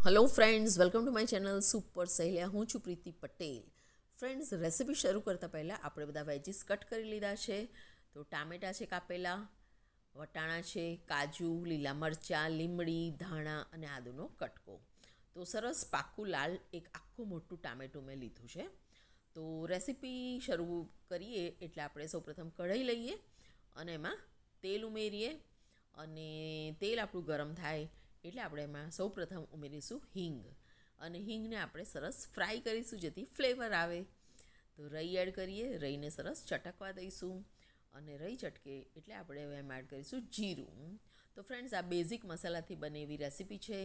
Hello friends, welcome to my channel super Saheliya. हूँ छुं प्रीति Patel. Friends, recipe शुरू करता पहला આપણે બધા વેજીસ કટ કરી લીધા છે। તો ટામેટા છે કાપેલા, વટાણા છે, કાજુ, લીલા મરચાં, લીમડી, ધાણા અને આદુનો કટકો। તો સરસ પાકું લાલ એક આખું મોટું ટામેટું મેં લીધું છે। તો રેસિપી શરૂ કરીએ એટલે આપણે સૌપ્રથમ કઢાઈ લઈએ અને એમાં તેલ ઉમેરીએ અને તેલ આપણું ગરમ થાય એટલે આપણે એમાં સૌપ્રથમ ઉમેરીશું હિંગ અને હિંગને આપણે સરસ ફ્રાય કરીશું જેથી ફ્લેવર આવે। તો રઈ એડ કરીએ, રઈને સરસ ચટકવા દઈશું અને રઈ ચટકે એટલે આપણે હવે એમાં એડ કરીશું જીરું। તો ફ્રેન્ડ્સ, આ બેઝિક મસાલાથી બને એવી રેસીપી છે।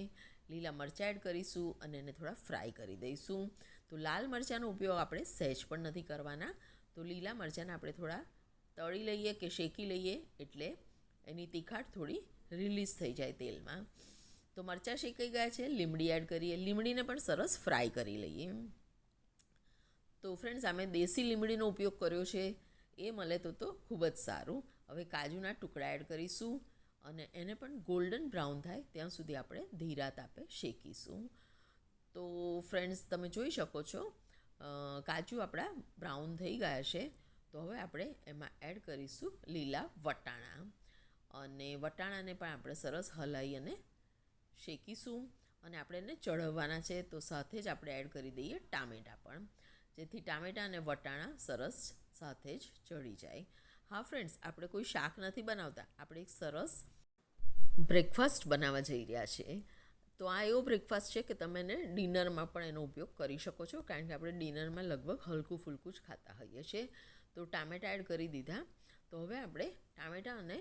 લીલા મરચાં એડ કરીશું અને એને થોડા ફ્રાય કરી દઈશું। તો લાલ મરચાંનો ઉપયોગ આપણે સહેજ પણ નથી કરવાના। તો લીલા મરચાંને આપણે થોડા તળી લઈએ કે શેકી લઈએ એટલે એની તીખાટ થોડી રિલીઝ થઈ જાય તેલમાં। તો મરચાં શેકાઈ ગયા છે, લીમડી એડ કરીએ, લીમડીને પણ સરસ ફ્રાય કરી લઈએ। તો ફ્રેન્ડ્સ, અમે દેશી લીમડીનો ઉપયોગ કર્યો છે, એ મળે તો ખૂબ જ સારું। હવે કાજુના ટુકડા એડ કરીશું અને એને પણ ગોલ્ડન બ્રાઉન થાય ત્યાં સુધી આપણે ધીરા તાપે શેકીશું। તો ફ્રેન્ડ્સ, તમે જોઈ શકો છો કાજુ આપણા બ્રાઉન થઈ ગયા છે। તો હવે આપણે એમાં એડ કરીશું લીલા વટાણા અને વટાણાને પણ આપણે સરસ હલાવી અને શેકીશું અને આપણે એને ચઢવવાના છે। તો સાથે જ આપણે એડ કરી દઈએ ટામેટાં પણ, જેથી ટામેટાં અને વટાણા સરસ સાથે જ ચડી જાય। હા ફ્રેન્ડ્સ, આપણે કોઈ શાક નથી બનાવતા, આપણે એક સરસ બ્રેકફાસ્ટ બનાવવા જઈ રહ્યા છીએ। તો આ એવો બ્રેકફાસ્ટ છે કે તમે એને ડિનરમાં પણ એનો ઉપયોગ કરી શકો છો, કારણ કે આપણે ડિનરમાં લગભગ હલકું ફૂલકું જ ખાતા હોઈએ છીએ। તો ટામેટાં એડ કરી દીધા। તો હવે આપણે ટામેટાં અને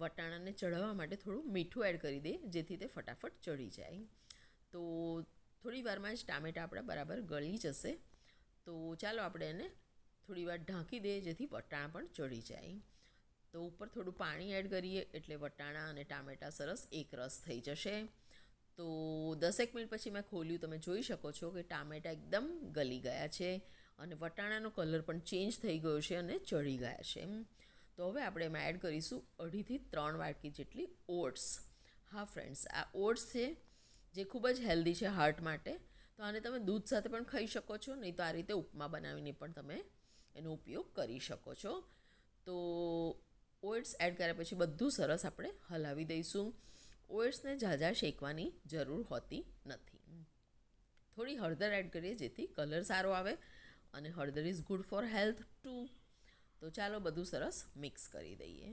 વટાણાને ચઢાવવા માટે થોડું મીઠું એડ કરી દઈએ જેથી તે ફટાફટ ચડી જાય। તો થોડી વારમાં જ ટામેટાં આપણા બરાબર ગળી જશે। તો ચાલો આપણે એને થોડી વાર ઢાંકી દઈએ જેથી વટાણા પણ ચડી જાય। તો ઉપર થોડું પાણી એડ કરીએ એટલે વટાણા અને ટામેટાં સરસ એકરસ થઈ જશે। તો 10 મિનિટ પછી મેં ખોલ્યું, તમે જોઈ શકો છો કે ટામેટાં એકદમ ગળી ગયા છે અને વટાણાનો કલર પણ ચેન્જ થઈ ગયો છે અને ચડી ગયા છે। તો હવે આપણે એમાં એડ કરીશું 2.5 થી 3 વાટકી જેટલી ઓટ્સ। હા ફ્રેન્ડ્સ, આ ઓટ્સ છે જે ખૂબ જ હેલ્ધી છે હાર્ટ માટે। તો આને તમે દૂધ સાથે પણ ખાઈ શકો છો, નહીં તો આ રીતે ઉપમા બનાવીને પણ તમે એનો ઉપયોગ કરી શકો છો। તો ઓટ્સ એડ કર્યા પછી બધું સરસ આપણે હલાવી દઈશું। ઓટ્સને ઝાઝા શેકવાની જરૂર હોતી નથી। થોડી હળદર એડ કરીએ જેથી કલર સારો આવે અને હળદર is good for health too. તો ચાલો બધું સરસ મિક્સ કરી દઈએ।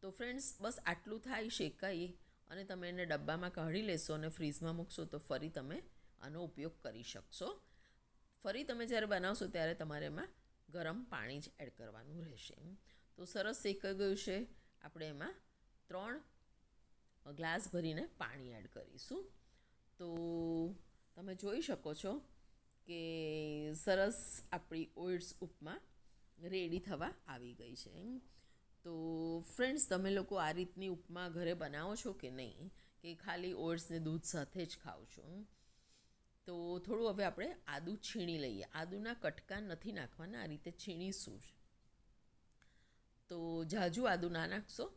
તો ફ્રેન્ડ્સ, બસ આટલું થાય શેકાઈ અને તમે એને ડબ્બામાં કાઢી લેશો અને ફ્રીઝમાં મૂકશો તો ફરી તમે આનો ઉપયોગ કરી શકશો। ફરી તમે જ્યારે બનાવશો ત્યારે તમારે એમાં ગરમ પાણી જ એડ કરવાનું રહેશે। તો સરસ શેકાઈ ગયું છે, આપણે એમાં 3 ગ્લાસ ભરીને પાણી એડ કરીશું। તો તમે જોઈ શકો છો કે સરસ આપણી ઓટ્સ ઉપમા રેડી થવા આવી ગઈ છે। તો ફ્રેન્ડ્સ, તમે લોકો આ રીતની ઉપમા ઘરે બનાવો છો કે નહીં, કે ખાલી ઓટ્સને દૂધ સાથે જ ખાઓ છો? તો થોડું હવે આપણે આદું છીણી લઈએ। આદુના કટકા નથી નાખવાના, આ રીતે છીણીશું જ। તો ઝાઝું આદું ના નાખશો,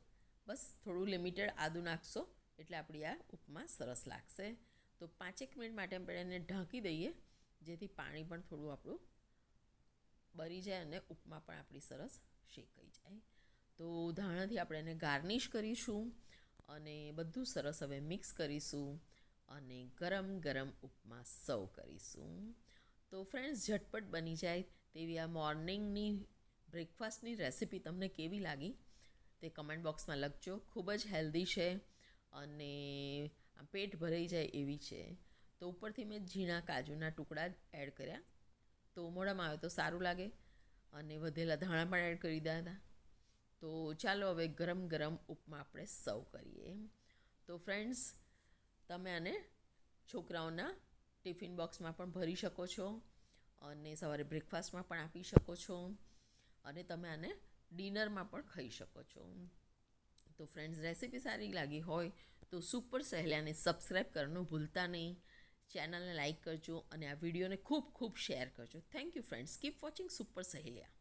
બસ થોડું લિમિટેડ આદું નાખશો એટલે આપણી આ ઉપમા સરસ લાગશે। તો 5 મિનિટ માટે આપણે એને ઢાંકી દઈએ જેથી પાણી પણ થોડું આપણું બળી જાય અને ઉપમા પણ આપણી સરસ શેકાઈ જાય। તો ધાણાથી આપણે એને ગાર્નિશ કરીશું અને બધું સરસ હવે મિક્સ કરીશું અને ગરમ ગરમ ઉપમા સર્વ કરીશું। તો ફ્રેન્ડ્સ, ઝટપટ બની જાય તેવી આ મોર્નિંગની બ્રેકફાસ્ટની રેસિપી તમને કેવી લાગી તે કમેન્ટ બોક્સમાં લખજો। ખૂબ જ હેલ્ધી છે અને પેટ ભરાઈ જાય એવી છે। તો ઉપરથી મેં ઝીણા કાજુના ટુકડા એડ કર્યા, તો મોઢામાં આવે તો સારું લાગે અને વધેલા ધાણા પણ એડ કરી દીધા। તો ચાલો હવે ગરમ ગરમ ઉપમા આપણે સર્વ કરીએ। તો ફ્રેન્ડ્સ, તમે આને છોકરાઓના ટિફિન બોક્સમાં પણ ભરી શકો છો અને સવારે બ્રેકફાસ્ટમાં પણ આપી શકો છો અને તમે આને ડિનરમાં પણ ખાઈ શકો છો। તો ફ્રેન્ડ્સ, રેસિપી સારી લાગી હોય તો સુપર સહેલિયાને સબસ્ક્રાઈબ કરવાનું ભૂલતા નહીં। ચેનલને લાઇક કરજો અને આ વિડીયોને ખૂબ ખૂબ શેર કરજો। Thank you friends, keep watching super સહેલિયા।